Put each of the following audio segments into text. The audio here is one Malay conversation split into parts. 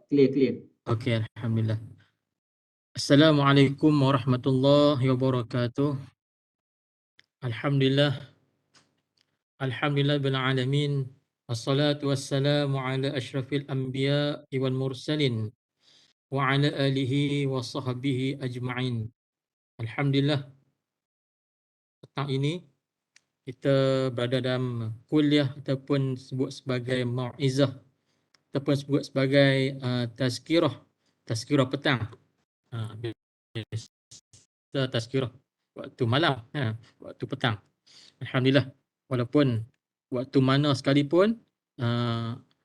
Clear. Okey, alhamdulillah. Assalamualaikum warahmatullahi wabarakatuh. Alhamdulillah, alhamdulillah bil alamin. Wassalatu wassalamu ala asyrafil anbiya'i wal mursalin wa ala alihi wa sahbihi ajma'in. Alhamdulillah, petang ini kita berada dalam kuliah ataupun sebut sebagai mau'izah ataupun sebut sebagai tazkirah petang. Biasa tazkirah waktu malam, waktu petang. Alhamdulillah, walaupun waktu mana sekalipun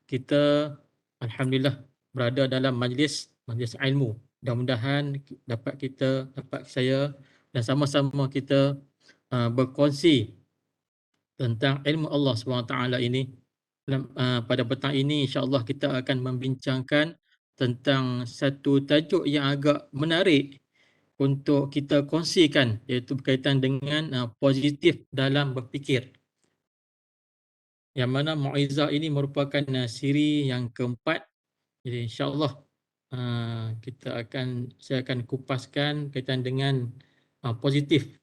kita alhamdulillah berada dalam majlis ilmu. Mudah-mudahan dapat saya dan sama-sama kita berkongsi tentang ilmu Allah SWT ini. Pada petang ini insya-Allah kita akan membincangkan tentang satu tajuk yang agak menarik untuk kita kongsikan, iaitu berkaitan dengan positif dalam berfikir. Yang mana mau'izah ini merupakan siri yang keempat. Jadi insya-Allah saya akan kupaskan berkaitan dengan positif.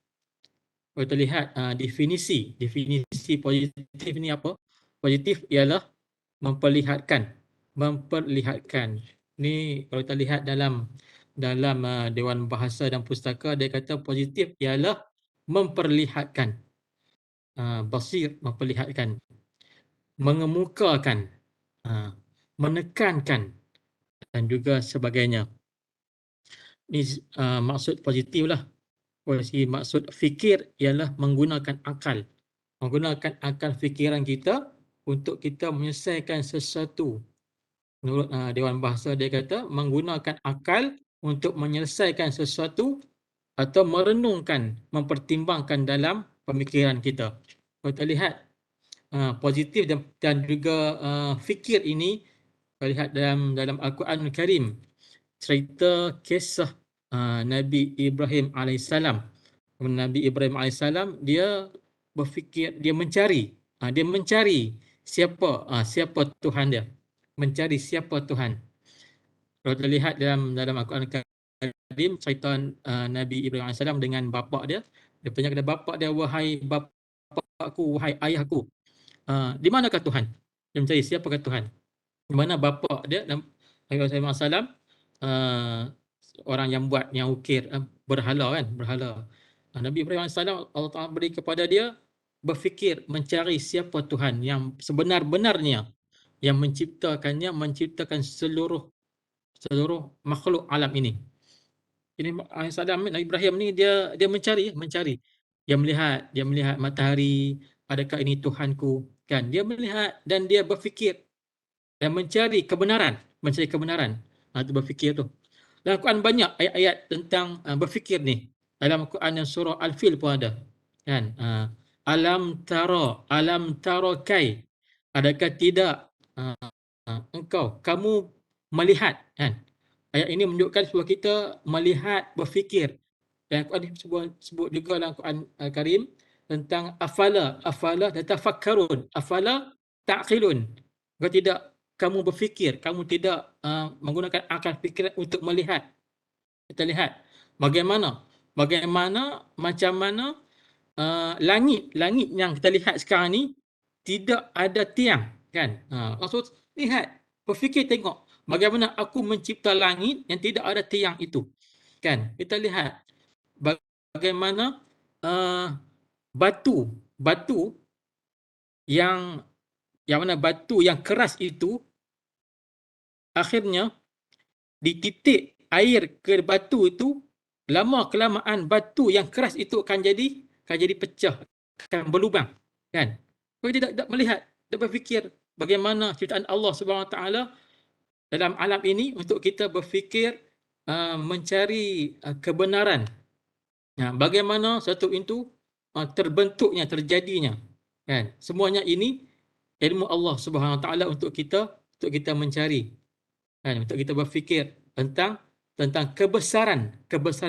Kita lihat definisi positif ni apa? Positif ialah memperlihatkan. Ni kalau kita lihat dalam Dewan Bahasa dan Pustaka, dia kata positif ialah memperlihatkan. Basir, memperlihatkan, mengemukakan, menekankan dan juga sebagainya. Ini maksud positif lah. Maksud fikir ialah menggunakan akal fikiran kita untuk kita menyelesaikan sesuatu. Menurut Dewan Bahasa, dia kata menggunakan akal untuk menyelesaikan sesuatu atau merenungkan, mempertimbangkan dalam pemikiran kita. Kalau kita lihat positif dan juga fikir ini, kita lihat dalam Al-Quranul Karim, cerita kisah Nabi Ibrahim alaihissalam. Nabi Ibrahim alaihissalam dia berfikir, dia mencari siapa Tuhan dia. Mencari siapa Tuhan. Kalau kita lihat dalam Al-Quran Karim, cerita Nabi Ibrahim AS dengan bapa dia. Dia tanya kepada bapa dia, wahai bapakku, wahai ayahku, di manakah Tuhan? Dia mencari siapakah Tuhan. Di mana bapa dia, Nabi Ibrahim AS, orang yang ukir berhala. Nabi Ibrahim AS, Allah Ta'ala beri kepada dia berfikir, mencari siapa Tuhan yang sebenar-benarnya, yang menciptakan seluruh makhluk alam ini. Ini Nabi Ibrahim ni dia mencari. Dia melihat matahari, adakah ini Tuhanku? Kan? Dia melihat dan dia berfikir dan mencari kebenaran. Itu berfikir tu. Dalam Al-Quran banyak ayat-ayat tentang berfikir ni. Dalam Al-Quran yang surah Al-Fil pun ada. Kan? Alam tara kai. Adakah tidak kamu melihat, kan? Ayat ini menunjukkan supaya kita melihat, berfikir. Dan Al-Quran sebut juga dalam Al-Quran Al-Karim tentang afala tatafakkarun, afala ta'qilun. Kalau tidak kamu berfikir, kamu tidak menggunakan akal fikiran untuk melihat. Kita lihat macam mana langit yang kita lihat sekarang ni tidak ada tiang, kan? Maksud lihat, berfikir, tengok bagaimana aku mencipta langit yang tidak ada tiang itu, kan? Kita lihat bagaimana batu yang mana batu yang keras itu akhirnya dititik air ke batu itu, lama kelamaan batu yang keras itu akan jadi pecah, akan berlubang, kan? Kau tidak melihat, tidak berfikir bagaimana ciptaan Allah SWT dalam alam ini untuk kita berfikir mencari kebenaran. Bagaimana satu itu terbentuknya, terjadinya, kan? Semuanya ini ilmu Allah SWT untuk kita mencari, kan? Untuk kita berfikir tentang kebesaran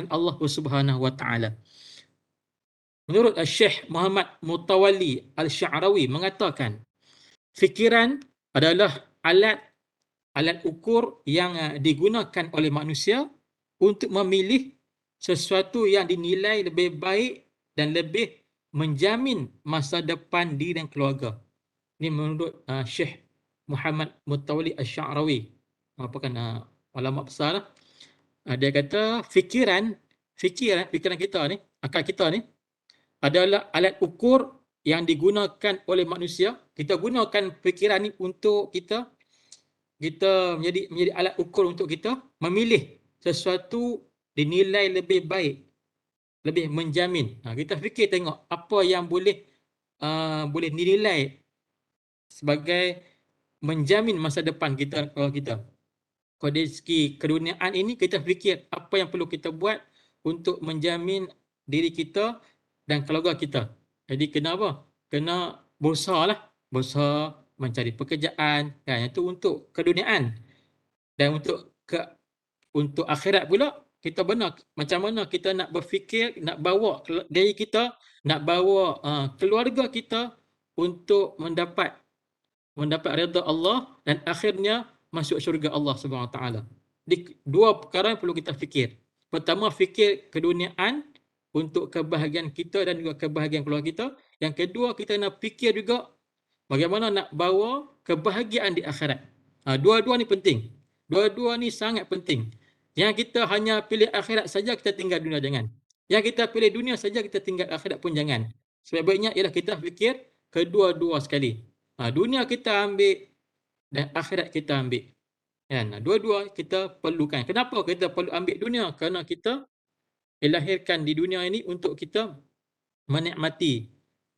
Allah Subhanahu Wa Taala. Menurut Syekh Muhammad Mutawalli Al-Sya'rawi mengatakan, fikiran adalah alat alat ukur yang digunakan oleh manusia untuk memilih sesuatu yang dinilai lebih baik dan lebih menjamin masa depan diri dan keluarga. Ini menurut Syekh Muhammad Mutawalli Asy-Sya'rawi, merupakan ulama besar. Dia kata fikiran kita ni, akal kita ni adalah alat ukur yang digunakan oleh manusia. Kita gunakan fikiran ni untuk kita menjadi alat ukur untuk kita memilih sesuatu dinilai lebih baik, lebih menjamin. Kita fikir tengok apa yang boleh dinilai sebagai menjamin masa depan kita, kalau kita. Kalau dari segi keduniaan ini, kita fikir apa yang perlu kita buat untuk menjamin diri kita dan keluarga kita. Jadi kena apa? Kena berusaha lah. Berusaha mencari pekerjaan. Kan? Itu untuk keduniaan. Dan untuk akhirat pula, kita benar macam mana kita nak berfikir, nak bawa diri kita, nak bawa keluarga kita untuk mendapat redha Allah dan akhirnya masuk syurga Allah Subhanahu Wa Taala. Jadi dua perkara yang perlu kita fikir. Pertama, fikir keduniaan untuk kebahagiaan kita dan juga kebahagiaan keluarga kita. Yang kedua, kita nak fikir juga bagaimana nak bawa kebahagiaan di akhirat. Dua-dua ni penting. Dua-dua ni sangat penting. Yang kita hanya pilih akhirat saja, kita tinggal dunia, jangan. Yang kita pilih dunia saja, kita tinggal akhirat pun jangan. Sebaiknya ialah kita fikir kedua-dua sekali. Dunia kita ambil dan akhirat kita ambil. Kan? Dua-dua kita perlukan. Kenapa kita perlu ambil dunia? Kerana kita dilahirkan di dunia ini untuk kita menikmati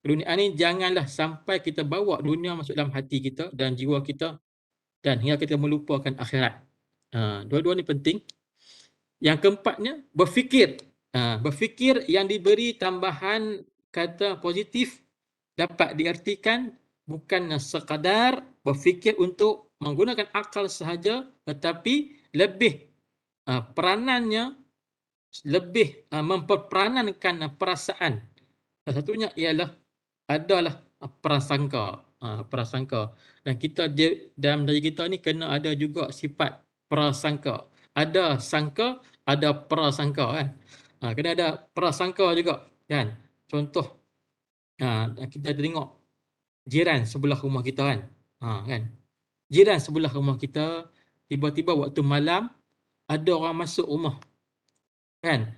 dunia ini. Janganlah sampai kita bawa dunia masuk dalam hati kita dan jiwa kita dan hingga kita melupakan akhirat. Dua-dua ni penting. Yang keempatnya, berfikir. Berfikir yang diberi tambahan kata positif dapat diartikan bukan sekadar berfikir untuk menggunakan akal sahaja, tetapi lebih peranannya lebih memperperanankan perasaan. Salah satunya adalah prasangka. Dan kita dalam diri kita ni kena ada juga sifat prasangka. Ada sangka, ada prasangka, kan. Kena ada prasangka juga, kan. Contoh, kita tengok jiran sebelah rumah kita, kan. Kan. Jiran sebelah rumah kita, tiba-tiba waktu malam ada orang masuk rumah, kan.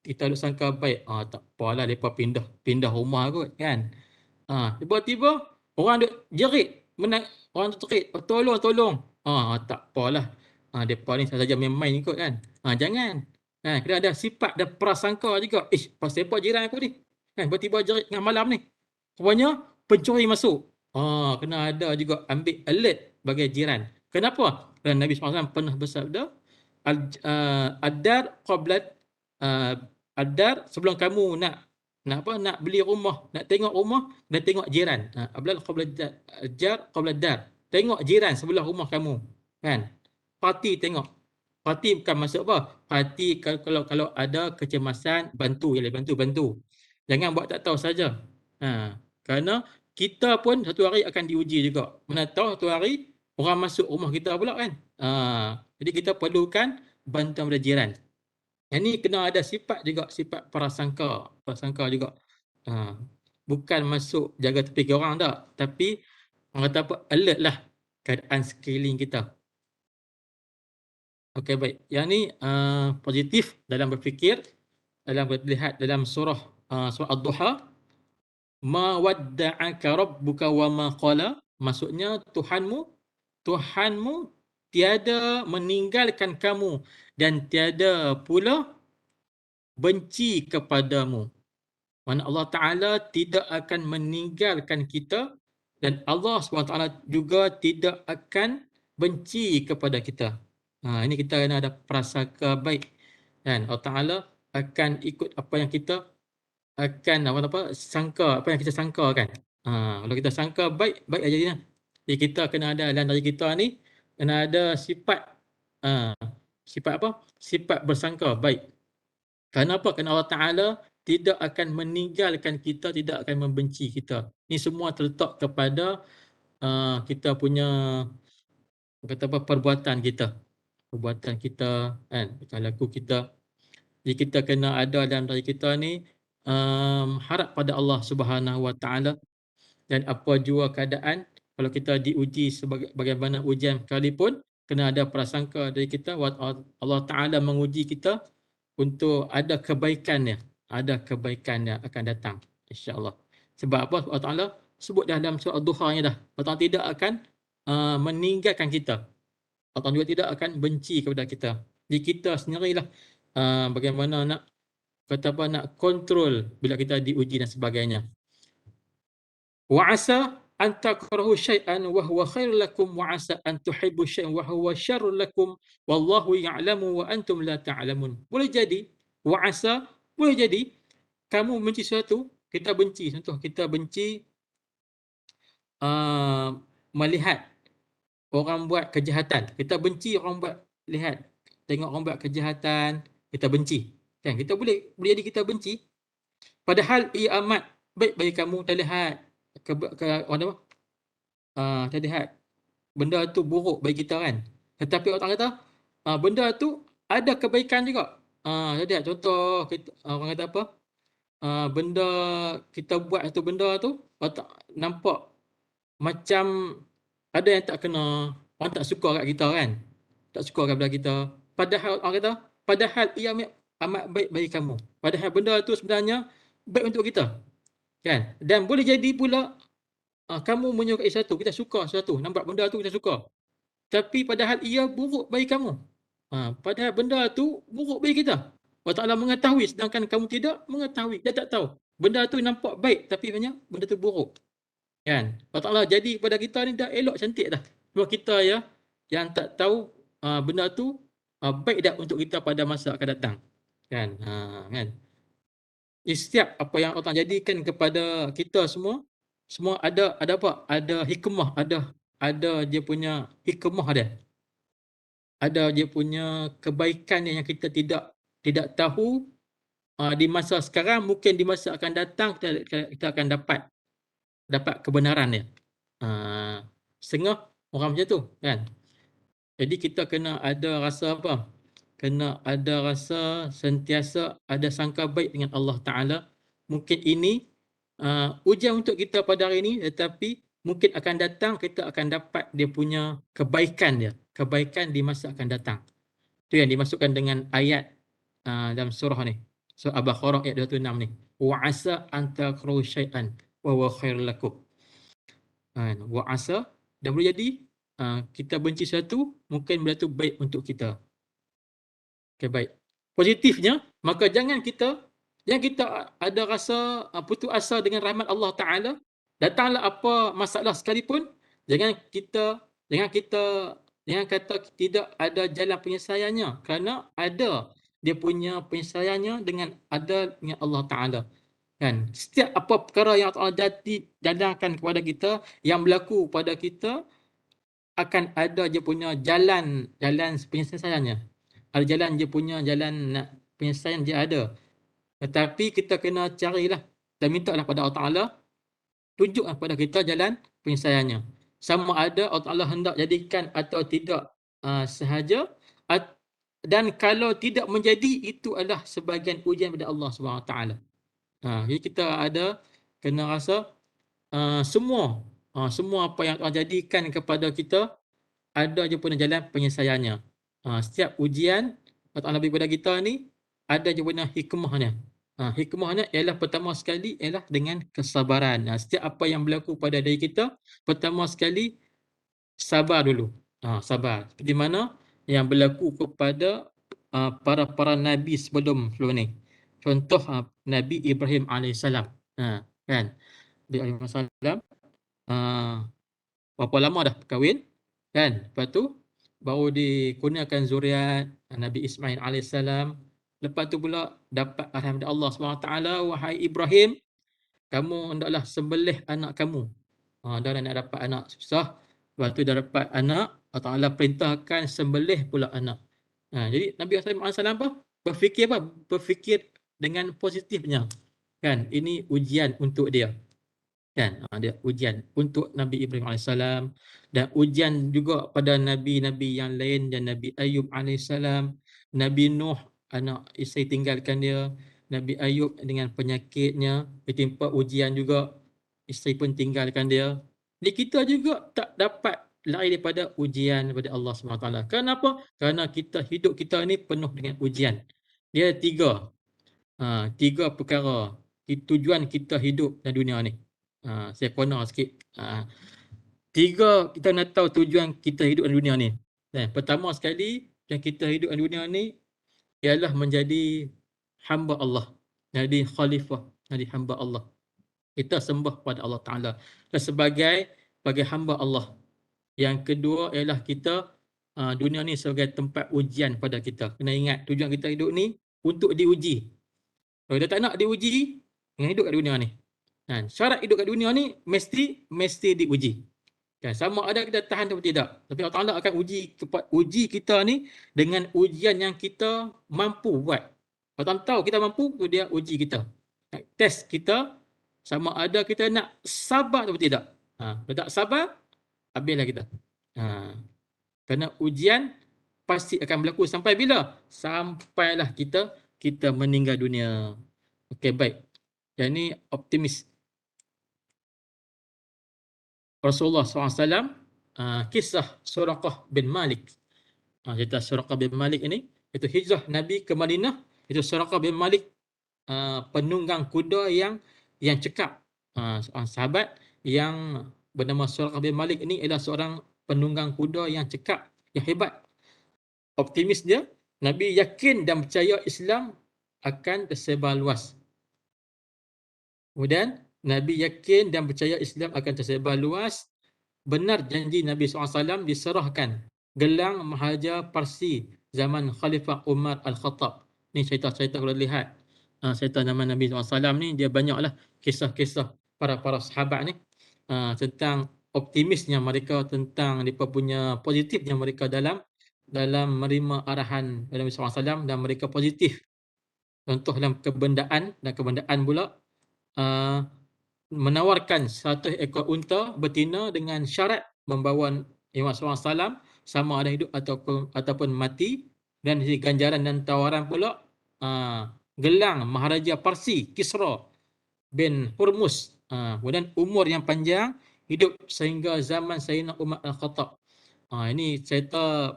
Kita duk sangka baik, tak apalah depa pindah rumah kot, kan. Tiba-tiba orang duk jerit, orang tu jerit, tolong. Tak apalah. Depa ni saja main-main kot, kan. Jangan. Kena ada sifat dan prasangka juga. Pasal apa jiran aku ni? Kan tiba-tiba jerit tengah malam ni. Rupanya pencuri masuk. Kena ada juga ambil alert bagi jiran. Kenapa? Dan Nabi SAW pernah bersabda, ad-dar qabla ad-dar, sebelum kamu nak beli rumah, nak tengok rumah dan tengok jiran. Ablal qabla ad-jar qabla ad-dar. Tengok jiran sebelah rumah kamu, kan. Parti tengok. Parti bukan maksud apa? Parti kalau ada kecemasan, bantu. Jangan buat tak tahu saja. Kerana kita pun satu hari akan diuji juga. Mana tahu satu hari orang masuk rumah kita pula, kan. Jadi kita perlukan bantuan dari jiran. Yang ni kena ada sifat juga, sifat prasangka juga. Bukan masuk jaga tepi orang tak, tapi orang kata apa, alert lah keadaan sekeliling kita. Okey, baik. Yang ni positif dalam berfikir. Dalam lihat dalam surah Ad-Duha, ma wadda'aka rabbuka wa ma qala, maksudnya Tuhanmu tiada meninggalkan kamu dan tiada pula benci kepadamu. Mana Allah Ta'ala tidak akan meninggalkan kita dan Allah SWT juga tidak akan benci kepada kita. Ini kita kena ada prasangka baik, kan. Allah Ta'ala akan ikut apa yang kita akan sangka, apa yang kita sangka, kan. Kalau kita sangka baik aja jadinya. Jadi kita kena ada dalam diri kita ni, kena ada sifat sifat bersangka baik. Kenapa? Kerana Allah Ta'ala tidak akan meninggalkan kita, tidak akan membenci kita. Ini semua terletak kepada kita punya kata apa, perbuatan kita kan, tingkah laku kita. Jadi kita kena ada dalam diri kita ni harap pada Allah Subhanahu Wa Taala, dan apa jua keadaan kalau kita diuji sebagai bagaimana ujian sekalipun, kena ada prasangka dari kita Allah Taala menguji kita untuk ada kebaikan yang akan datang, insya-Allah. Sebab apa? Allah Taala sebut dalam surah Ad-Duha nya dah, Allah Taala tidak akan meninggalkan kita. Allah Taala juga tidak akan benci kepada kita. Jadi kita sendirilah bagaimana nak kontrol bila kita diuji dan sebagainya. Wa asa an takrahu syai'an wa huwa khairul lakum wa asa an tuhibbu syai'an wa huwa syarrul lakum wallahu ya'lamu wa antum la ta'lamun. Boleh jadi boleh jadi kamu benci sesuatu, kita benci. Contoh kita benci melihat orang buat kejahatan. Kita benci tengok orang buat kejahatan, kita benci. Kan kita boleh jadi kita benci. Padahal ia amat baik bagi kamu terlihat terlihat benda tu buruk bagi kita kan. Tetapi orang kata benda tu ada kebaikan juga. Jadi contoh orang kata apa? Benda kita buat satu benda tu nampak macam ada yang tak kena, orang tak suka kat kita kan. Tak suka kepada kita. Padahal orang kata padahal ia amat baik bagi kamu. Padahal benda tu sebenarnya baik untuk kita. Kan? Dan boleh jadi pula kamu menyukai sesuatu, kita suka sesuatu, nampak benda tu kita suka. Tapi padahal ia buruk bagi kamu. Padahal benda tu buruk bagi kita. Allah Ta'ala mengetahui sedangkan kamu tidak mengetahui. Dia tak tahu. Benda tu nampak baik tapi sebenarnya benda tu buruk. Kan? Allah Ta'ala jadi kepada kita ni dah elok cantik dah. Cuma kita yang tak tahu benda tu baik dah untuk kita pada masa akan datang. Kan? Kan? Setiap apa yang Allah Ta'ala jadikan kepada kita semua ada apa? Ada hikmah, ada dia punya hikmah dia. Ada dia punya kebaikan yang kita tidak tahu di masa sekarang, mungkin di masa akan datang kita akan dapat kebenaran dia. Setengah orang macam tu kan. Jadi kita kena ada rasa apa? Kena ada rasa sentiasa ada sangka baik dengan Allah Ta'ala. Mungkin ini ujian untuk kita pada hari ini, tetapi mungkin akan datang kita akan dapat dia punya kebaikan di masa akan datang. Itu yang dimasukkan dengan ayat dalam surah ni, surah Al-Baqarah ayat 26 ni, wa asa an takrahu syai'an wa huwa khairul lakum. Wa asa, dan boleh jadi kita benci sesuatu, mungkin benda tu baik untuk kita. Okay, baik. Positifnya, maka jangan kita ada rasa putus asa dengan rahmat Allah Ta'ala. Datanglah apa masalah sekalipun, jangan kata tidak ada jalan penyelesaiannya, kerana ada dia punya penyelesaiannya dengan Allah Ta'ala. Kan? Setiap apa perkara yang Allah dadangkan kepada kita, yang berlaku pada kita, akan ada dia punya jalan penyelesaiannya. Ada jalan dia punya jalan penyelesaian dia ada. Tetapi kita kena carilah dan mintalah pada Allah Ta'ala tunjuklah kepada kita jalan penyelesaiannya. Sama ada Allah Ta'ala hendak jadikan atau tidak sahaja, dan kalau tidak menjadi, itu adalah sebahagian ujian daripada Allah SWT. Jadi kita kena rasa semua apa yang Allah jadikan kepada kita ada je pun jalan penyelesaiannya. Setiap ujian Allah bagi kepada kita ni ada je pun hikmahnya. Hikmahnya ialah pertama sekali ialah dengan kesabaran. Setiap apa yang berlaku pada diri kita, pertama sekali sabar dulu. Sabar. Seperti mana yang berlaku kepada para nabi sebelum ni. Contoh Nabi Ibrahim AS. Kan? Nabi Ibrahim AS berapa lama dah kahwin, kan? Lepas tu baru dikurniakan zuriat Nabi Ismail AS. Lepas tu pula dapat arahan dari Allah SWT, wahai Ibrahim, kamu hendaklah sembelih anak kamu. Dah nak dapat anak susah, lepas tu dah dapat anak, Allah Ta'ala perintahkan sembelih pula anak. Jadi Nabi SAW apa? Berfikir dengan positifnya. Kan? Ini ujian untuk dia. Kan? Dia ujian untuk Nabi Ibrahim alaihissalam dan ujian juga pada nabi-nabi yang lain dan Nabi Ayub alaihissalam, Nabi Nuh anak isteri tinggalkan dia, Nabi Ayub dengan penyakitnya ditimpa ujian juga, isteri pun tinggalkan dia. Jadi kita juga tak dapat lari daripada ujian daripada Allah SWT. Kenapa? Kerana kita hidup kita ni penuh dengan ujian. Dia tiga perkara tujuan kita hidup dalam dunia ni. Saya corner sikit. Tiga kita nak tahu tujuan kita hidup dalam dunia ni. Pertama sekali, yang kita hidup dalam dunia ni ialah menjadi hamba Allah. Jadi khalifah, jadi hamba Allah. Kita sembah pada Allah Ta'ala. Dan sebagai hamba Allah. Yang kedua ialah kita dunia ni sebagai tempat ujian pada kita. Kena ingat tujuan kita hidup ni untuk diuji. Kalau dia tak nak diuji, jangan hidup kat dunia ni. Syarat hidup kat dunia ni mesti diuji. Sama ada kita tahan atau tidak. Tapi Allah Ta'ala akan uji kita ni dengan ujian yang kita mampu buat. Kalau tak tahu kita mampu, dia uji kita. Test kita sama ada kita nak sabar atau tidak. Kalau tak sabar, habislah kita. Kerana ujian pasti akan berlaku sampai bila? Sampailah kita meninggal dunia. Okey, baik. Yang ni optimis. Rasulullah SAW, kisah Suraqah bin Malik. Cerita Suraqah bin Malik ini, itu hijrah Nabi ke Madinah. Itu Suraqah bin Malik, penunggang kuda yang cekap. Seorang sahabat yang bernama Suraqah bin Malik ini adalah seorang penunggang kuda yang cekap, yang hebat. Optimis dia, Nabi yakin dan percaya Islam akan tersebar luas. Kemudian Nabi yakin dan percaya Islam akan tersebar luas. Benar janji Nabi SAW diserahkan gelang Maharaja Parsi zaman Khalifah Umar Al-Khattab. Ni cerita-cerita kalau lihat cerita zaman Nabi SAW ni, dia banyaklah kisah-kisah para sahabat ni tentang optimisnya mereka, tentang mereka punya positifnya mereka dalam menerima arahan Nabi SAW dan mereka positif. Contoh dalam kebendaan pula, menawarkan 100 ekor unta betina dengan syarat membawa Imam SAW sama ada hidup ataupun mati. Dan di ganjaran dan tawaran pula gelang Maharaja Parsi Kisra bin Hurmuz. Kemudian umur yang panjang, hidup sehingga zaman Sayyidina Umar Al-Khattab. Ini cerita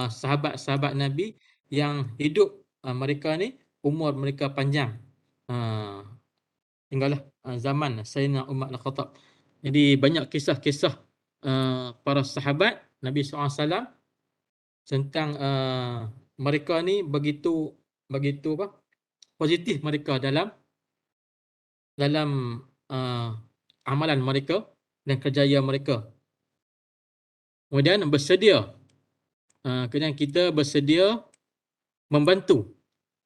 sahabat-sahabat Nabi yang hidup mereka ni umur mereka panjang. Tinggallah zaman Sayyidina Umar Al-Khattab. Jadi banyak kisah-kisah para sahabat Nabi SAW tentang mereka ni begitu positif mereka dalam amalan mereka dan kerjaya mereka. Kemudian kemudian kita bersedia membantu.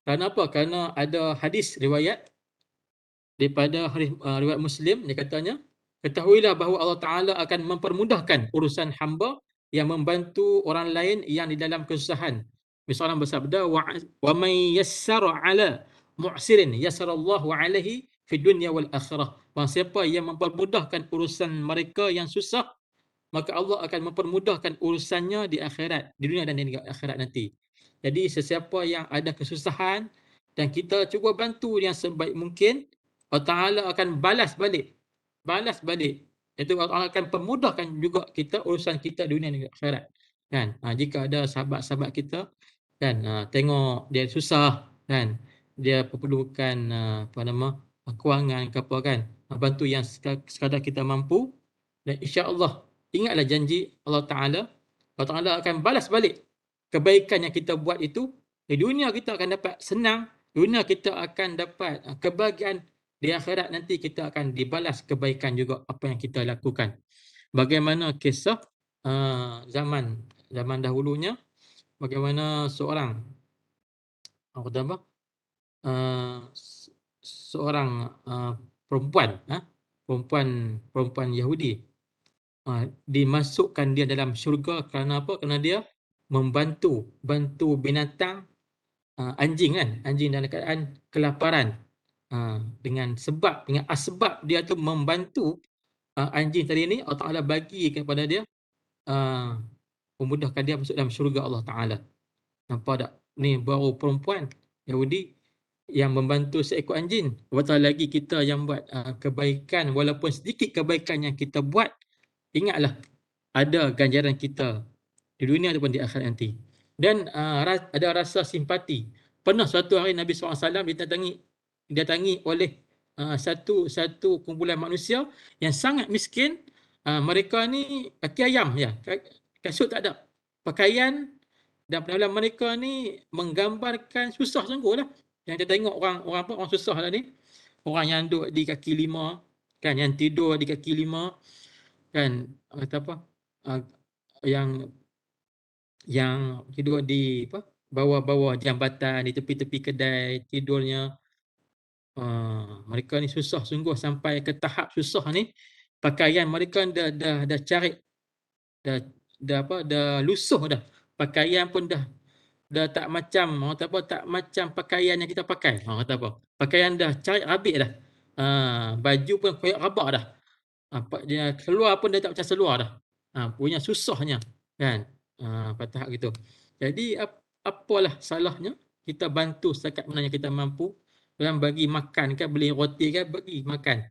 Kenapa? Kerana ada hadis riwayat daripada riwayat Muslim, dia katanya, ketahuilah bahawa Allah Ta'ala akan mempermudahkan urusan hamba yang membantu orang lain yang di dalam kesusahan. Misalnya bersabda, wa may yassara ala mu'sirin yassarallahu alaihi fi dunya wal akhirah. Siapa yang mempermudahkan urusan mereka yang susah, maka Allah akan mempermudahkan urusannya di akhirat, di dunia dan di akhirat nanti. Jadi sesiapa yang ada kesusahan dan kita cuba bantu yang sebaik mungkin, Allah Ta'ala akan balas balik. Itu Allah Ta'ala akan permudahkan juga kita urusan kita dunia dan akhirat. Kan? Jika ada sahabat-sahabat kita kan, tengok dia susah kan, dia perlukan kewangan ke apa kan, bantu yang sekadar kita mampu, dan insya-Allah ingatlah janji Allah Ta'ala akan balas balik kebaikan yang kita buat itu. Di dunia kita akan dapat senang, dunia kita akan dapat kebahagiaan, di akhirat nanti kita akan dibalas kebaikan juga apa yang kita lakukan. Bagaimana kisah zaman dahulunya, bagaimana seorang perempuan Yahudi dimasukkan dia dalam syurga kerana apa? Kerana dia bantu binatang, anjing dalam keadaan kelaparan. Dengan asbab dia tu membantu anjing tadi ni Allah Ta'ala bagi kepada dia memudahkan dia masuk dalam syurga Allah Ta'ala. Nampak tak? Ni baru perempuan Yahudi yang membantu seekor anjing. Apatah lagi kita yang buat kebaikan, walaupun sedikit kebaikan yang kita buat, ingatlah ada ganjaran kita di dunia ataupun di akhirat nanti. Dan ada rasa simpati. Pernah suatu hari Nabi SAW didatangi oleh satu kumpulan manusia yang sangat miskin. Mereka ni kaki ayam ya, kasut tak ada, pakaian, dan penampilan mereka ni menggambarkan susah sungguh lah. Yang kita tengok orang susah lah ni, orang yang duduk di kaki lima kan, yang tidur di kaki lima kan, kata apa, yang tidur di bawah-bawah jambatan, di tepi-tepi kedai tidurnya. Mereka ni susah sungguh, sampai ke tahap susah ni pakaian mereka dah carik, dah lusuh dah. Pakaian pun dah tak macam, orang kata apa, tak macam pakaian yang kita pakai. Orang kata apa, pakaian dah carik habis dah. Baju pun koyak rabak dah. Dia keluar pun dah tak macam seluar dah. Punya susahnya kan. Pada tahap gitu. Jadi apalah salahnya kita bantu setakat mana yang kita mampu, dalam bagi makan kan, beli roti kan, bagi makan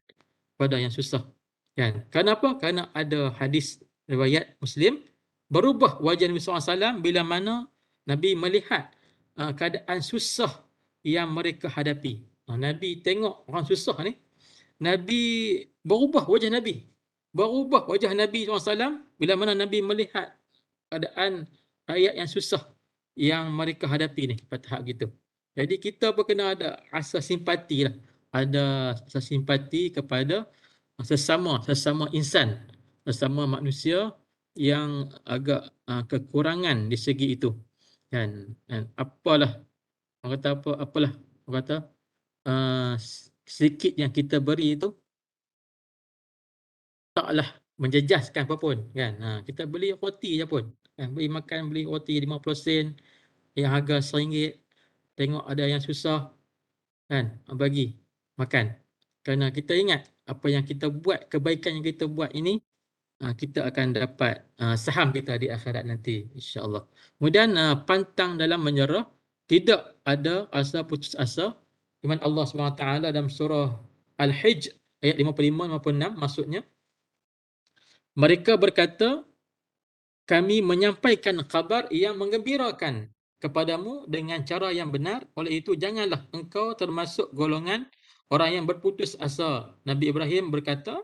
pada yang susah kan. Kenapa? Kerana ada hadis riwayat Muslim, berubah wajah Nabi SAW bila mana Nabi melihat keadaan susah yang mereka hadapi. Nabi tengok orang susah ni, Nabi berubah wajah Nabi. Berubah wajah Nabi SAW bila mana Nabi melihat keadaan rakyat yang susah yang mereka hadapi ni, pada tahap gitu. Jadi kita pun kena ada rasa simpati lah. Ada rasa simpati kepada sesama insan, sesama manusia yang agak kekurangan di segi itu. Dan apalah, orang kata apalah, orang kata sedikit yang kita beri itu taklah menjejaskan apa pun kan. Kita beli roti je pun kan, beli roti 50 sen yang harga RM1, tengok ada yang susah kan, bagi makan. Kerana kita ingat apa yang kita buat, kebaikan yang kita buat ini, kita akan dapat saham kita di akhirat nanti, insya-Allah. Kemudian pantang dalam menyerah, tidak ada asa putus asa. Firman Allah SWT dalam surah Al-Hijj ayat 55-56, maksudnya, mereka berkata, kami menyampaikan khabar yang menggembirakan kepadamu dengan cara yang benar, oleh itu janganlah engkau termasuk golongan orang yang berputus asa. Nabi Ibrahim berkata,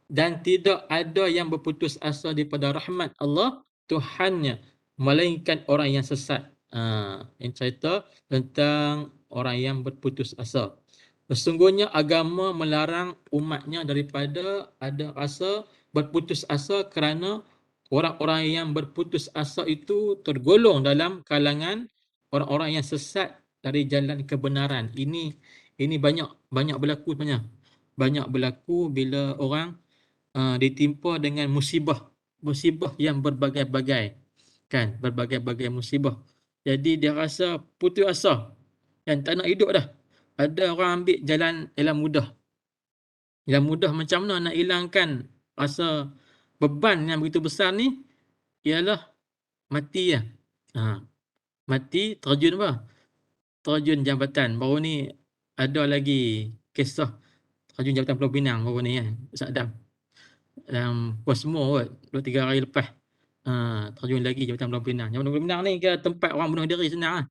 dan tidak ada yang berputus asa daripada rahmat Allah Tuhannya, melainkan orang yang sesat. Ini cerita tentang orang yang berputus asa. Sesungguhnya agama melarang umatnya daripada ada rasa berputus asa, kerana orang-orang yang berputus asa itu tergolong dalam kalangan orang-orang yang sesat dari jalan kebenaran. Ini banyak berlaku sebenarnya. Banyak berlaku bila orang ditimpa dengan musibah yang berbagai-bagai kan, berbagai-bagai musibah. Jadi dia rasa putus asa dan tak nak hidup dah. Ada orang ambil jalan mudah. Jalan mudah macam mana nak hilangkan rasa beban yang begitu besar ni? Ialah mati lah. Mati, terjun apa? Terjun jambatan. Baru ni ada lagi kisah terjun jambatan Pulau Pinang baru ni kan, Ustaz Adam. Dalam semua kot, 2-3 hari lepas. Terjun lagi jambatan Pulau Pinang. Jambatan Pulau Pinang ni ke tempat orang bunuh diri, senang lah.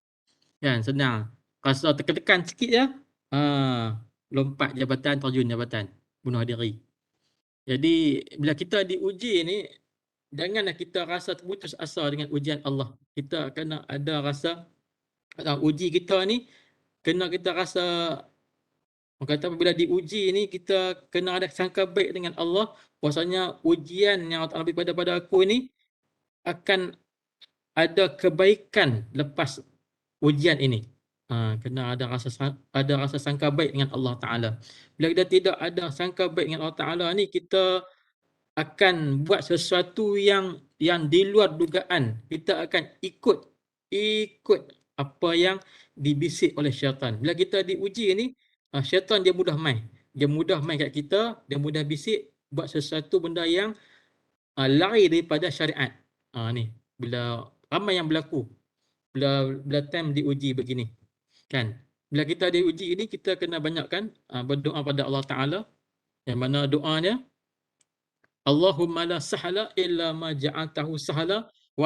Kan, senang. Rasa tekan-tekan sikit je, lompat jabatan, terjun jabatan, bunuh diri. Jadi bila kita diuji ni, janganlah kita rasa terputus asa dengan ujian Allah. Kita kena ada rasa uji kita ni, kena kita rasa, orang kata apabila diuji ni, kita kena ada sangka baik dengan Allah, bahwasanya ujian yang Allah beri pada aku ni akan ada kebaikan lepas ujian ini. Kena ada rasa sangka baik dengan Allah Ta'ala. Bila kita tidak ada sangka baik dengan Allah Ta'ala ni, kita akan buat sesuatu yang di luar dugaan. Kita akan ikut apa yang dibisik oleh syaitan. Bila kita diuji ni, syaitan dia mudah main. Dia mudah main kat kita, dia mudah bisik, buat sesuatu benda yang lari daripada syariat. Ni bila ramai yang berlaku bila time diuji begini, kan? Bila kita diuji ini, kita kena banyakkan berdoa pada Allah Taala, yang mana doanya Allahumma la sahla illa ma ja'altahu sahla wa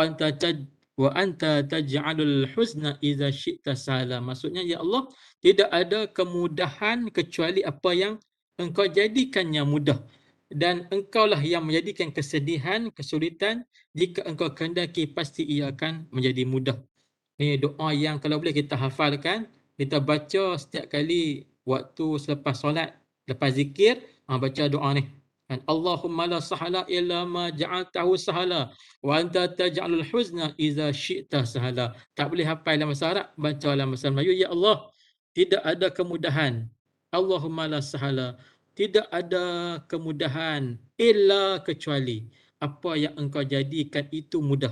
anta taj'alul huzna idza syi'ta sahla. Maksudnya, ya Allah, tidak ada kemudahan kecuali apa yang engkau jadikannya mudah, dan engkaulah yang menjadikan kesedihan, kesulitan, jika engkau kehendaki pasti ia akan menjadi mudah. Ini doa yang kalau boleh kita hafalkan, kita baca setiap kali waktu selepas solat, lepas zikir, baca doa ni. Kan, Allahumma la sahla illa ma ja'altahu sahla wa anta taj'alul huzna idza syi'ta sahla. Tak boleh hafal dalam bahasa Arab, baca dalam bahasa Melayu. Ya Allah, tidak ada kemudahan. Allahumma la sahla, tidak ada kemudahan illa kecuali apa yang engkau jadikan itu mudah.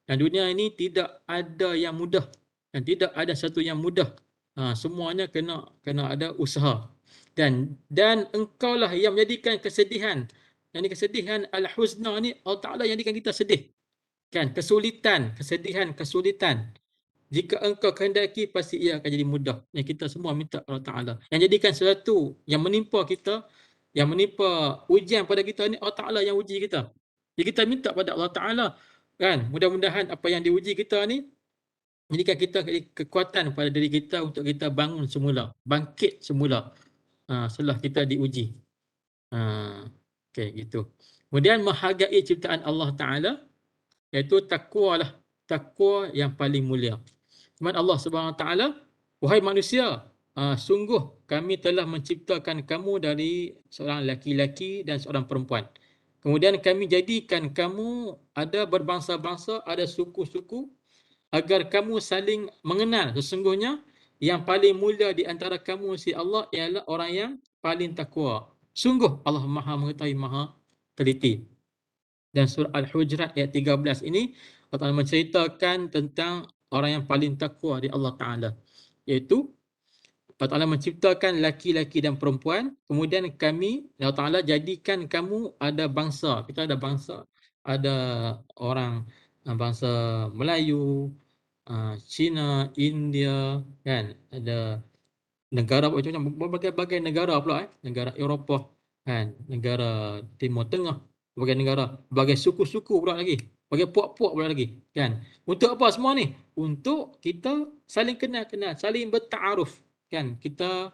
Dan dunia ini tidak ada yang mudah, dan tidak ada satu yang mudah. Semuanya kena ada usaha. Dan engkaulah yang menjadikan kesedihan. Yang ni kesedihan al-huzna ni, Allah Ta'ala yang jadikan kita sedih. Kan, kesulitan, kesedihan, kesulitan. Jika engkau kehendaki, pasti ia akan jadi mudah. Yang kita semua minta Allah Ta'ala. Yang jadikan sesuatu yang menimpa kita, yang menimpa ujian pada kita ni, Allah Ta'ala yang uji kita. Jadi kita minta pada Allah Ta'ala, kan, mudah-mudahan apa yang diuji kita ni jadikan kita kekuatan pada diri kita untuk kita bangun semula, bangkit semula setelah kita diuji. Okey, gitu. Kemudian menghargai ciptaan Allah Ta'ala, iaitu takwa lah. Takwa yang paling mulia. Firman Allah Subhanahu Wa Ta'ala, wahai manusia, sungguh kami telah menciptakan kamu dari seorang laki-laki dan seorang perempuan. Kemudian kami jadikan kamu ada berbangsa-bangsa, ada suku-suku, agar kamu saling mengenal. Sesungguhnya yang paling mulia di antara kamu si Allah ialah orang yang paling takwa. Sungguh Allah Maha mengetahui, Maha teliti. Dan surah Al-Hujurat ayat 13 ini Allah Ta'ala menceritakan tentang orang yang paling takwa di Allah Ta'ala, iaitu Allah Ta'ala menciptakan laki-laki dan perempuan, kemudian Allah Ta'ala jadikan kamu ada bangsa. Kita ada bangsa, ada orang bangsa Melayu, Cina, India, kan, ada negara macam-macam, berbagai-bagai negara pula, negara Eropah, kan, negara Timur Tengah, berbagai negara, berbagai suku-suku pula lagi, berbagai puak-puak pula lagi, kan. Untuk apa semua ni? Untuk kita saling kenal-kenal, saling bertaaruf, kan. Kita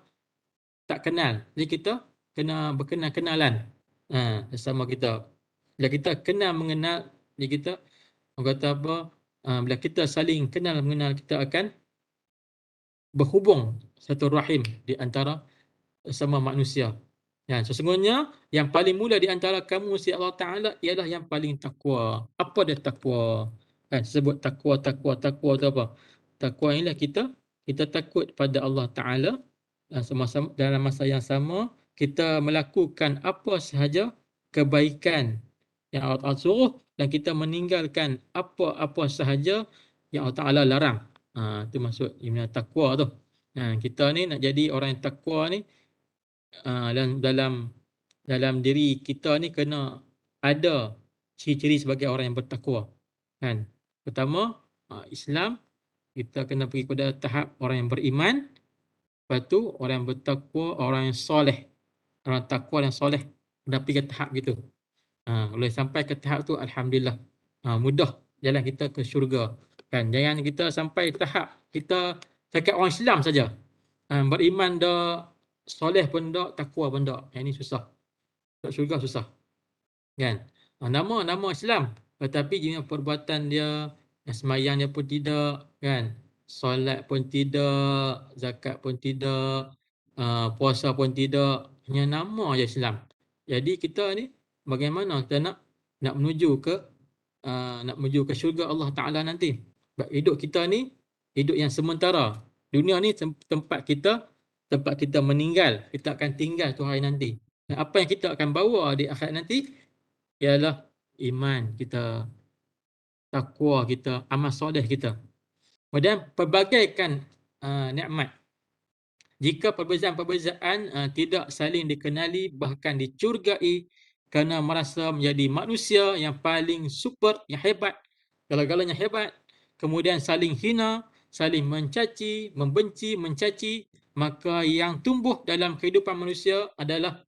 tak kenal, jadi kita kena berkenal-kenalan sesama kita. Bila kita kenal mengenal, jadi kita, orang kata apa, bila kita saling kenal mengenal, kita akan berhubung satu rahim di antara sesama manusia. Sesungguhnya yang paling mulia di antara kamu si Allah Ta'ala ialah yang paling takwa. Apa dia takwa? Sebut takwa tu apa? Takwa inilah kita takut pada Allah Ta'ala, dalam masa yang sama kita melakukan apa sahaja kebaikan yang Allah Ta'ala suruh, dan kita meninggalkan apa-apa sahaja yang Allah Ta'ala larang. Itu maksud takwa tu. Kita ni nak jadi orang yang takwa ni, dalam diri kita ni kena ada ciri-ciri sebagai orang yang bertakwa. Kan? Pertama, Islam, kita kena pergi pada tahap orang yang beriman. Lepas tu orang yang bertakwa, orang yang soleh. Orang takwa dan soleh kena pergi ke tahap gitu. Boleh sampai ke tahap tu, alhamdulillah, mudah jalan kita ke syurga. Kan? Jangan kita sampai tahap kita cakap orang Islam saja, beriman dah, soleh pun dah, takwa pun dah. Yang ini susah. Ke syurga susah. Kan? Nama Islam, tetapi jika perbuatan dia, sembahyang dia pun tidak, kan? Solat pun tidak, zakat pun tidak, puasa pun tidak, hanya nama je Islam. Jadi kita ni bagaimana kita nak menuju ke syurga Allah Ta'ala nanti. Hidup kita ni hidup yang sementara. Dunia ni tempat kita meninggal. Kita akan tinggal tu hari nanti. Dan apa yang kita akan bawa di akhirat nanti ialah iman kita, takwa kita, amal soleh kita. Kemudian perbagaikan nikmat. Jika perbezaan-perbezaan tidak saling dikenali, bahkan dicurigai, kerana merasa menjadi manusia yang paling super, yang hebat, segala-galanya hebat, kemudian saling hina, saling mencaci, membenci, mencaci, maka yang tumbuh dalam kehidupan manusia adalah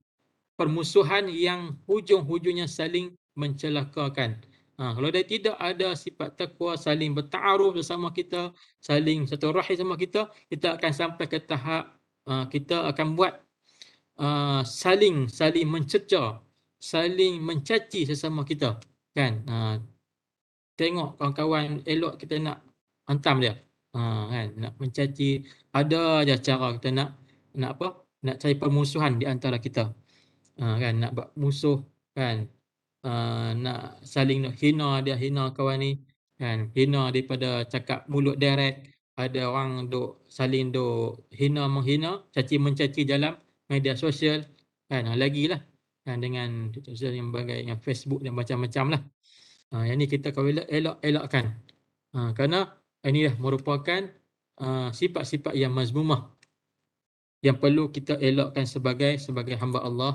permusuhan yang hujung-hujungnya saling mencelakakan. Kalau dia tidak ada sifat takwa, saling bertaaruf bersama kita, saling satu rahim sama kita, kita akan sampai ke tahap kita akan buat saling mencerca, saling mencaci sesama kita, kan? Tengok kawan-kawan elok kita nak hantam dia, kan? Nak mencaci, ada aja cara kita nak apa? Nak cari permusuhan di antara kita, kan? Nak buat musuh, kan? Nak saling nak hina dia, hina kawan ni, kan? Hina daripada cakap mulut direct, ada orang saling hina menghina, caci mencaci dalam media sosial, kan? Lagilah, kan, dengan sosial yang berbagai, yang Facebook dan macam-macam lah. Yang ni kita kau elakkan, kerana inilah merupakan sifat-sifat yang mazmumah yang perlu kita elakkan sebagai hamba Allah.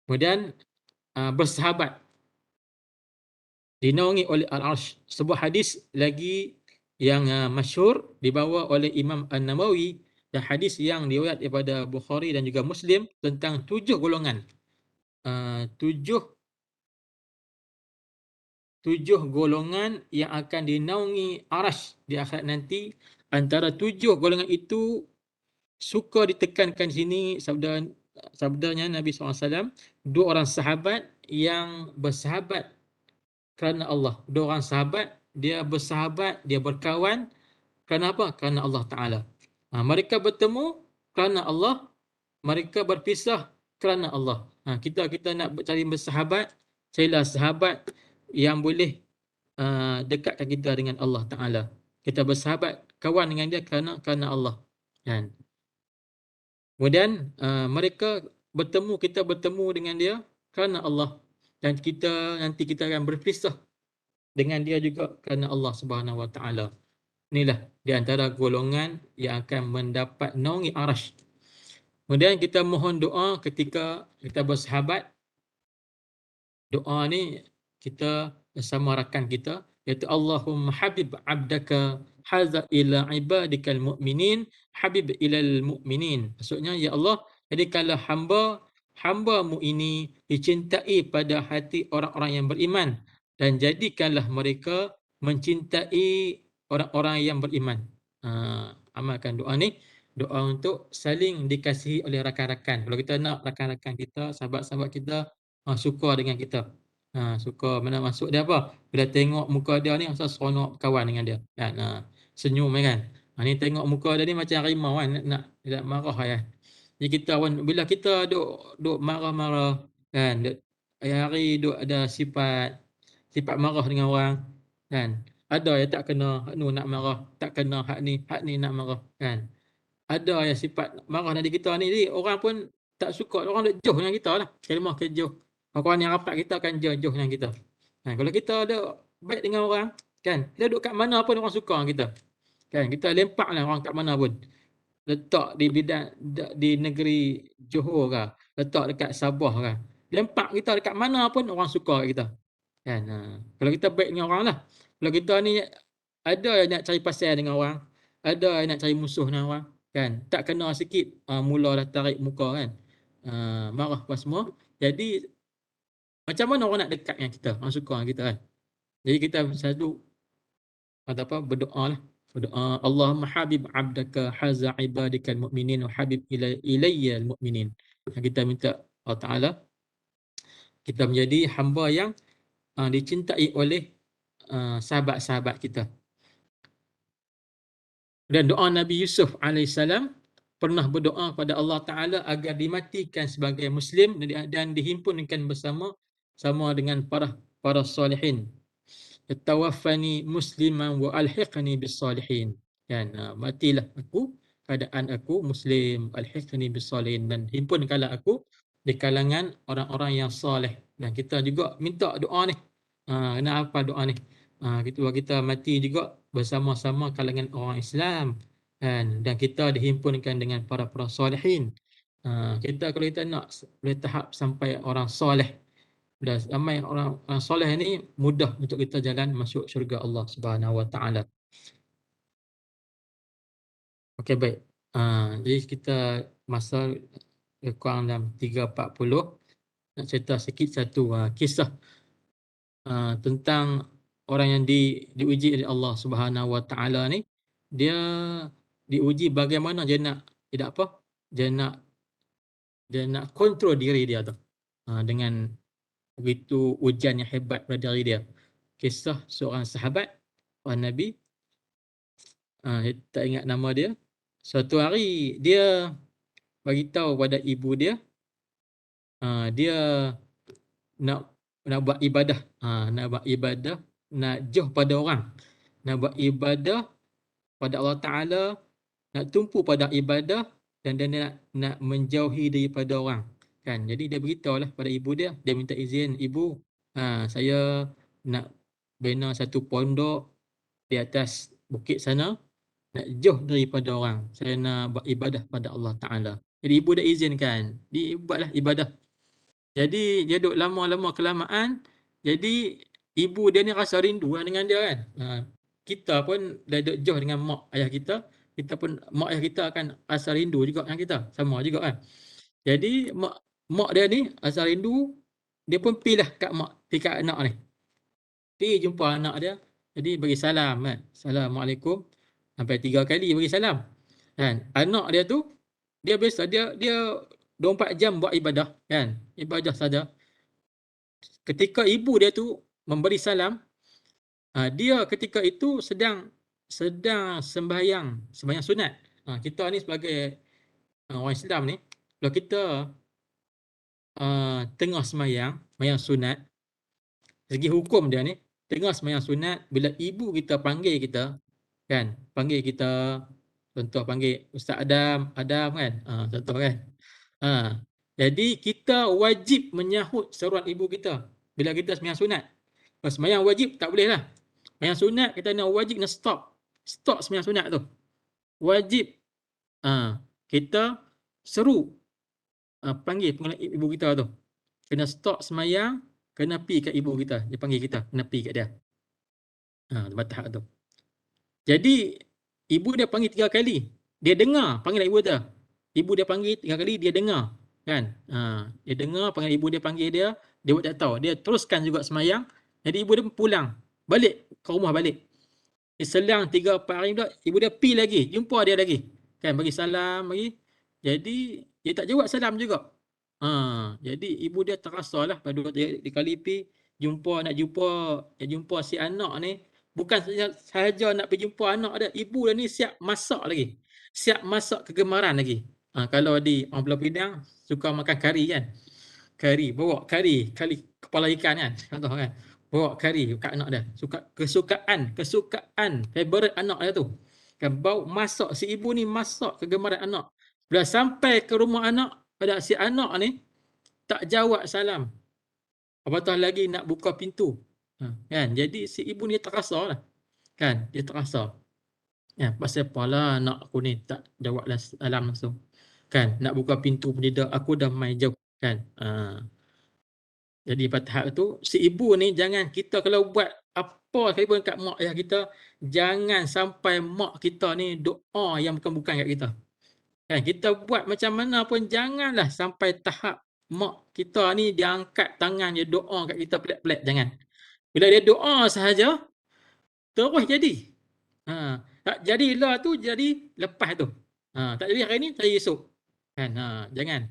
Kemudian bersahabat dinaungi oleh Al-Arsh. Sebuah hadis lagi yang masyhur dibawa oleh Imam An-Nawawi, dan hadis yang diriwayat daripada Bukhari dan juga Muslim tentang 7 golongan. 7 golongan yang akan dinaungi Arsh di akhirat nanti. Antara 7 golongan itu suka ditekankan di sini sabdanya Nabi SAW, 2 orang sahabat yang bersahabat kerana Allah. 2 orang sahabat, dia bersahabat, dia berkawan kerana apa? Kerana Allah Ta'ala. Mereka bertemu kerana Allah, mereka berpisah kerana Allah. Kita nak cari bersahabat, carilah sahabat yang boleh dekatkan kita dengan Allah Ta'ala. Kita bersahabat, kawan dengan dia kerana Allah, kan? Kemudian kita bertemu dengan dia kerana Allah, dan nanti kita akan berpisah dengan dia juga kerana Allah Subhanahu Wa Taala. Inilah di antara golongan yang akan mendapat naungi Arsh. Kemudian kita mohon doa ketika kita bersahabat. Doa ni kita bersama rakan kita, iaitu Allahumma habib abdaka hadza ila ibadikal mu'minin habib ilal mu'minin. Maksudnya, ya Allah, jadikanlah hamba-mu ini dicintai pada hati orang-orang yang beriman, dan jadikanlah mereka mencintai orang-orang yang beriman. Amalkan doa ni, doa untuk saling dikasihi oleh rakan-rakan. Kalau kita nak rakan-rakan kita, sahabat-sahabat kita suka dengan kita, suka mana masuk dia apa, bila tengok muka dia ni rasa seronok kawan dengan dia, kan? Senyum kan. Ni tengok muka dia ni macam harimau kan, nak marah kan. Jadi kita bila kita duk marah-marah, kan, hari-hari duk ada sifat marah dengan orang, kan. Ada yang tak kena hak nu nak marah, tak kena hak ni nak marah, kan. Ada yang sifat marah dari kita ni, jadi orang pun tak suka, orang duk jauh dengan kita lah. Kalimah ke jauh. Kawan yang rapat kita akan jauh dengan kita. Kalau kita ada baik dengan orang, kan, dia duduk kat mana pun orang suka dengan kita. Kan, kita lempaklah orang kat mana pun. Letak di negeri Johor ke, letak dekat Sabah ke, lempak kita dekat mana pun orang suka kat kita. Kan, kalau kita baik dengan orang lah. Kalau kita ni ada yang nak cari pasal dengan orang, ada yang nak cari musuh dengan orang, kan, tak kena sikit mula dah tarik muka, kan, marah apa semua. Jadi macam mana orang nak dekat dengan kita, orang suka dengan kita, kan. Jadi kita selalu berdoa lah. Berdoa, Allahumma habib abdaka haza ibadikal mu'minin wa habib ilayya al-mu'minin. Kita minta Allah Ta'ala kita menjadi hamba yang dicintai oleh sahabat-sahabat kita. Dan doa Nabi Yusuf AS pernah berdoa kepada Allah Ta'ala agar dimatikan sebagai Muslim dan dihimpunkan bersama dengan para salihin. Tawaffani musliman wa alhiqni bis salihin. Kan, matilah aku keadaan aku Muslim, alhiqni bis salihin, dan himpunkanlah aku di kalangan orang-orang yang soleh. Dan kita juga minta doa ni. Kenapa doa ni? Kita mati juga bersama-sama kalangan orang Islam, kan, dan kita dihimpunkan dengan para salihin. Kita kalau kita nak boleh tahap sampai orang soleh, dah ramai orang soleh ni mudah untuk kita jalan masuk syurga Allah Subhanahu Wa Taala. Okey, baik. Jadi kita masa lebih kurang dalam 3.40, nak cerita sikit satu kisah tentang orang yang diuji oleh Allah Subhanahu Wa Taala ni. Dia diuji bagaimana dia nak apa? Dia nak kontrol diri dia tu. Dengan begitu ujian yang hebat pada diri dia. Kisah seorang sahabat Nabi, saya tak ingat nama dia. Suatu hari dia bagi tahu pada ibu dia, dia nak buat ibadah, nak jauh pada orang, nak buat ibadah pada Allah Taala, nak tumpu pada ibadah, dan dia nak menjauhi daripada orang, kan. Jadi dia beritahulah pada ibu dia minta izin, ibu, saya nak bina satu pondok di atas bukit sana, nak jauh daripada orang, saya nak buat ibadah pada Allah Taala. Jadi ibu dah izinkan, dia buatlah ibadah. Jadi dia duduk lama-lama kelamaan, jadi ibu dia ni rasa rindu dengan dia, kan. Kita pun dah duduk jauh dengan mak ayah kita, kita pun mak ayah kita akan rasa rindu juga dengan kita, sama juga, kan. Jadi mak dia ni rasa rindu, dia pun pilah kat kat anak ni. Pergi jumpa anak dia, jadi bagi salam, kan. Assalamualaikum, sampai 3 kali bagi salam, kan. Anak dia tu, dia biasa dia 24 jam buat ibadah, kan. Ibadah saja. Ketika ibu dia tu memberi salam, dia ketika itu sedang sembahyang sunat. Kita ni sebagai orang Islam ni, kalau kita tengah sembahyang sunat, segi hukum dia ni, tengah sembahyang sunat, bila ibu kita panggil kita, kan, contoh panggil Ustaz Adam, kan, contoh, kan. Jadi kita wajib menyahut seruan ibu kita bila kita sembahyang sunat. Kalau sembahyang wajib tak boleh lah. Sembahyang sunat kita wajib stop sembahyang sunat tu. Wajib kita seru, panggil ibu kita tu. Kena stop sembahyang, kena pi kat ibu kita. Dia panggil kita, kena pi kat dia. Tahap tu. Jadi ibu dia panggil 3 kali. Dia dengar panggilan ibu dia. Ibu dia panggil 3 kali, dia dengar, kan. Dia dengar panggil ibu dia panggil dia buat tak tahu. Dia teruskan juga sembahyang. Jadi ibu dia pulang, balik ke rumah balik. Selang 3-4 hari pula, ibu dia pi lagi, jumpa dia lagi, kan, bagi salam lagi. Jadi dia tak jawab salam juga. Jadi ibu dia terasalah pada 2-3 kali pi nak jumpa si anak ni. Bukan sahaja nak pergi jumpa anak dia, ibu dia ni siap masak lagi. Siap masak kegemaran lagi. Kalau di orang Pulau Pinang suka makan kari, kan. Bawa kari kepala ikan, kan. Contoh, kan. Bawa kari kat anak dia. Kesukaan favorite anak dia tu. Kan, bau masak, si ibu ni masak kegemaran anak. Bila sampai ke rumah anak, pada si anak ni tak jawab salam. Apatah lagi nak buka pintu. Kan, jadi si ibu ni terasa lah, kan, dia terasa, pasal apalah anak aku ni tak jawab salam langsung, kan, nak buka pintu pun tidak, aku dah main jauh, kan. Jadi pada tahap tu, si ibu ni jangan kita kalau buat apa sekalipun kat mak ayah kita, jangan sampai mak kita ni doa yang bukan kat kita, kan. Kita buat macam mana pun janganlah sampai tahap mak kita ni dia angkat tangan dia doa kat kita pelik-pelik, jangan. Bila dia doa sahaja, terus jadi. Tak jadilah tu, jadi lepas tu. Tak jadi hari ni, jadi esok. Kan, jangan.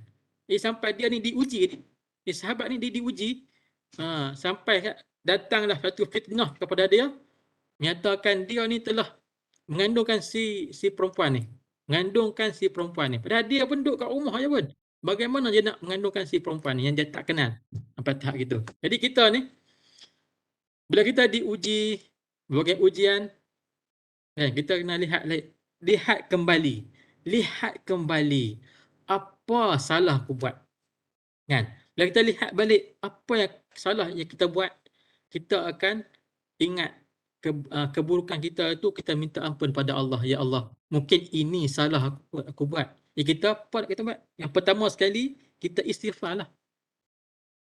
Sampai dia ni diuji ni. Sahabat ni dia diuji. Sampai datanglah satu fitnah kepada dia. Menyatakan dia ni telah mengandungkan si perempuan ni. Padahal dia pun duduk kat rumah je pun. Bagaimana dia nak mengandungkan si perempuan ni yang dia tak kenal? Sampai tahap gitu. Jadi kita ni, bila kita diuji berbagai ujian, kita kena lihat kembali apa salah aku buat, kan. Bila kita lihat balik apa yang salah yang kita buat, kita akan ingat keburukan kita itu, kita minta ampun pada Allah. Ya Allah, mungkin ini salah aku buat. Kita apa nak kita buat? Yang pertama sekali, kita istighfar lah.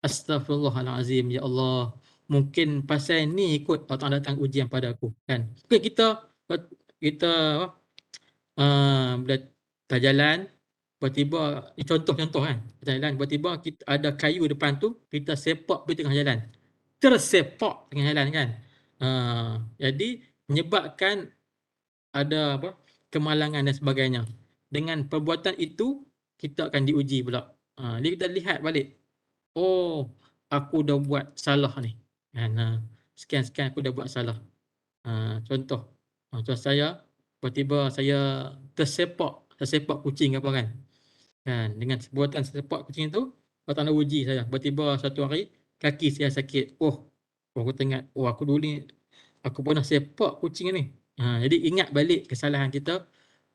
Astaghfirullahalazim, ya Allah. Mungkin pasal ni kot Allah Ta'ala datang ujian pada aku, kan? Mungkin kita bila tak jalan, tiba-tiba, ni contoh-contoh kan, jalan, tiba-tiba kita ada kayu depan tu, kita sepak pergi tengah jalan. Tersepak tengah jalan kan. Jadi menyebabkan ada kemalangan dan sebagainya. Dengan perbuatan itu, kita akan diuji pula. Jadi kita lihat balik. Oh, aku dah buat salah ni. Kan? Sekian-sekian aku dah buat salah. Contoh saya, tiba-tiba saya tersepak kucing apa kan. Dengan perbuatan tersepak kucing itu, Allah Ta'ala uji saya. Tiba-tiba satu hari, kaki saya sakit. Aku teringat, aku dulu ni, aku pernah sepak kucing ni. Jadi ingat balik kesalahan kita.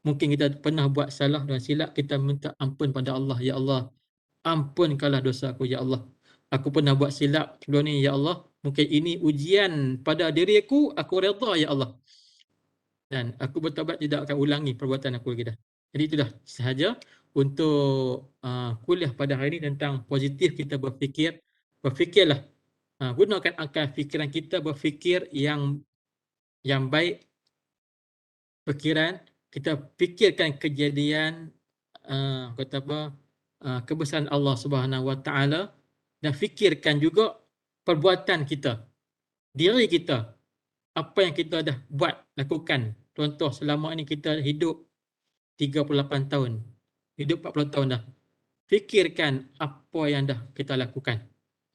Mungkin kita pernah buat salah dan silap, kita minta ampun pada Allah. Ya Allah, ampunkanlah dosa aku, ya Allah. Aku pernah buat silap sebelum ni, ya Allah. Mungkin ini ujian pada diri aku redha, ya Allah. Dan aku bertaubat tidak akan ulangi perbuatan aku lagi dah. Jadi itulah sahaja untuk kuliah pada hari ini tentang positif kita berfikir. Berfikirlah. Gunakan akal fikiran kita, berfikir yang baik. Fikiran, kita fikirkan kejadian kebesaran Allah Subhanahu Wa Taala, dan fikirkan juga perbuatan kita, diri kita, apa yang kita dah buat, lakukan. Contoh, selama ini kita hidup 38 tahun, hidup 40 tahun dah. Fikirkan apa yang dah kita lakukan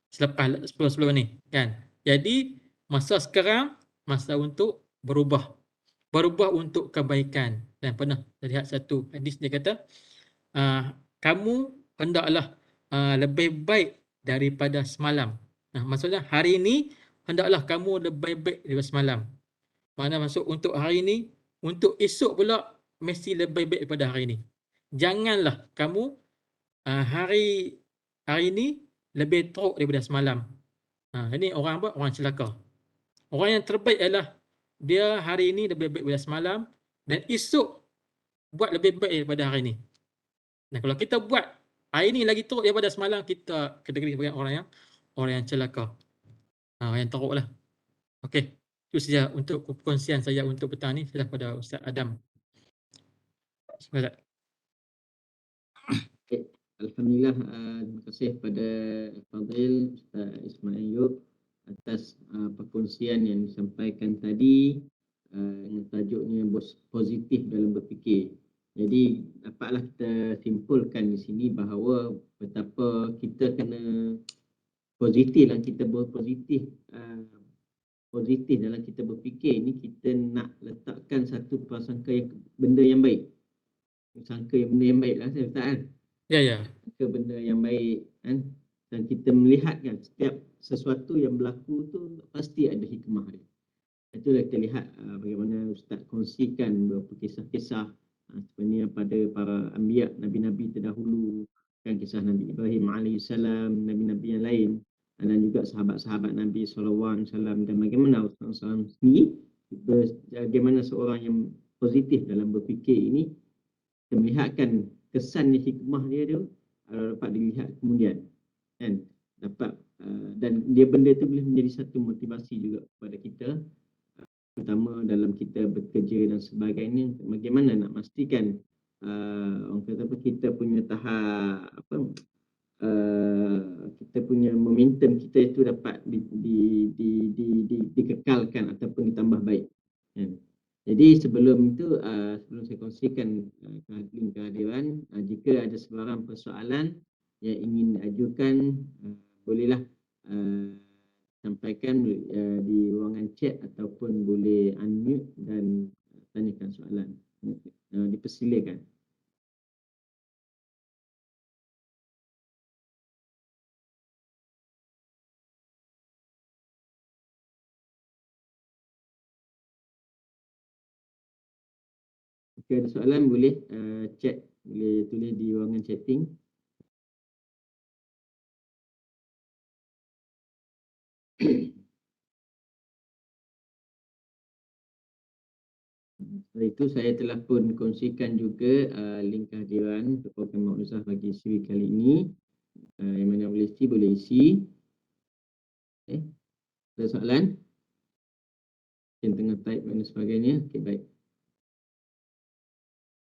sebelum ni, kan. Jadi masa sekarang, masa untuk berubah untuk kebaikan. Dan pernah lihat satu hadis, dia kata, kamu hendaklah lebih baik daripada semalam. Maksudnya hari ini hendaklah kamu lebih baik daripada semalam. Mana masuk untuk hari ini, untuk esok pula mesti lebih baik daripada hari ini. Janganlah kamu hari ini lebih teruk daripada semalam. Ini orang apa? Orang celaka. Orang yang terbaik adalah dia hari ini lebih baik daripada semalam, dan esok buat lebih baik daripada hari ini. Dan kalau kita buat hari ini lagi teruk daripada semalam, kita kategori sebagai orang yang celaka. Orang yang teruk lah. Okey. Itu saja untuk perkongsian saya untuk petang ni. Silakan pada Ustaz Adam. Ustaz. Alhamdulillah, terima kasih pada Fadil Ustaz Ismail Yub atas perkongsian yang disampaikan tadi, yang tajuknya positif dalam berfikir. Jadi dapatlah kita simpulkan di sini bahawa betapa kita kena positif dalam kita berpositif, positif dalam kita berfikir ini, kita nak letakkan satu prasangka yang benda yang baik. Sangka yang benda yang baik lah saya letak kan. Ya. Ke benda yang baik kan. Dan kita melihat kan setiap sesuatu yang berlaku tu pasti ada hikmah dia. Itulah kita lihat bagaimana Ustaz kongsikan beberapa kisah-kisah sebenarnya pada para anbiya, nabi-nabi terdahulu, kan, kisah Nabi Ibrahim AS, nabi-nabi yang lain, dan juga sahabat-sahabat Nabi SAW, dan bagaimana Rasulullah SAW sendiri, bagaimana seorang yang positif dalam berfikir ini, kita melihatkan kesan hikmah dia tu dapat dilihat kemudian, kan, dapat dan dia benda tu boleh menjadi satu motivasi juga kepada kita, terutama dalam kita bekerja dan sebagainya. Bagaimana nak pastikan orang kata apa, kita punya tahap kita punya momentum kita itu dapat dikekalkan ataupun ditambah baik, kan? Jadi sebelum itu, sebelum saya kongsikan kehadiran, jika ada sebarang persoalan yang ingin diajukan, bolehlah sampaikan di ruangan chat ataupun boleh unmute dan tanyakan soalan. Dipersilakan. Jika ada soalan boleh chat, boleh tulis di ruangan chatting. Setelah itu saya telah pun kongsikan juga link kehadiran untuk program Maulizah bagi siri kali ini. Yang mana boleh isi. Okay. Ada soalan? Yang tengah type dan sebagainya. Okay, baik.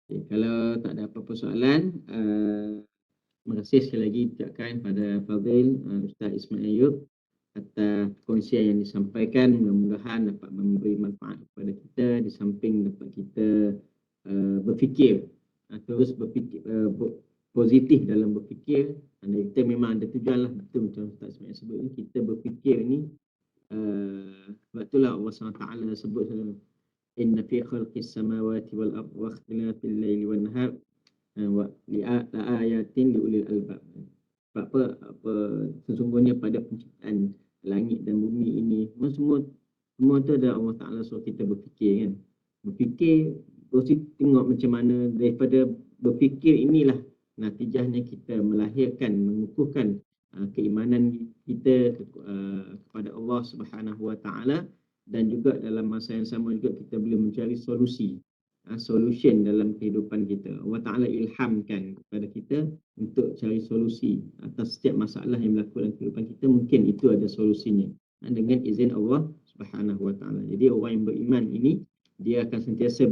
Okay, kalau tak ada apa-apa soalan, terima kasih sekali lagi ucapkan pada Fadil Ustaz Ismail Ayub atas perkongsian yang disampaikan. Mudah-mudahan dapat memberi manfaat kepada kita di samping dapat kita berfikir, terus berfikir positif dalam berfikir. Dan kita memang ada tujuan lah, betul macam Ustaz Ismail sebut ni, kita berfikir ni sebab itulah Allah SWT sebut inna fi khalqis samawati wal ardi wa ikhtilafil laili wan nahar wa li'ayatin liulil albab. Sebab apa sesungguhnya pada penciptaan langit dan bumi ini semua tu ada Allah Taala suruh kita berfikir kan. Berfikir terus tengok macam mana daripada berfikir inilah natijahnya kita melahirkan mengukuhkan keimanan kita kepada Allah Subhanahu Wa Taala, dan juga dalam masa yang sama juga kita boleh mencari solution dalam kehidupan kita. Allah Ta'ala ilhamkan kepada kita untuk cari solusi atas setiap masalah yang berlaku dalam kehidupan kita. Mungkin itu ada solusinya dengan izin Allah Subhanahu Wa Ta'ala. Jadi orang yang beriman ini dia akan sentiasa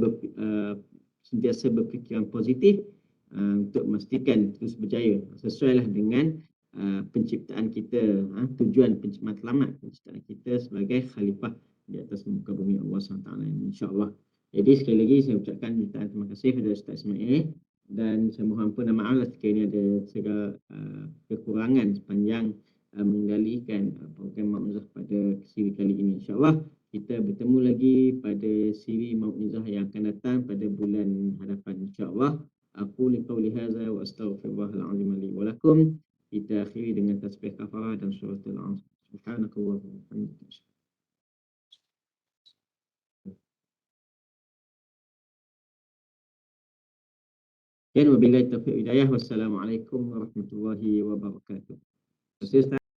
berfikiran positif untuk memastikan terus berjaya sesuailah dengan penciptaan kita, tujuan matlamat penciptaan kita sebagai khalifah di atas muka bumi Allah SWT ini, insya-Allah. Jadi sekali lagi saya ucapkan jutaan terima kasih kepada Ustaz Ismail, dan saya mohon ampun dan maaf jika ini ada segala kekurangan sepanjang mengendalikan program Maulizah pada siri kali ini. Insya-Allah kita bertemu lagi pada siri Maulizah yang akan datang pada bulan hadapan, insya-Allah. Aku liqauli hadza wa astaghfirullahal azim li wa lakum. Kita akhiri dengan tasbih kafarah dan suratul Asr. Subhanakallahumma wa bihamdika. Wabillahi taufiq hidayah. Wassalamualaikum warahmatullahi wabarakatuh.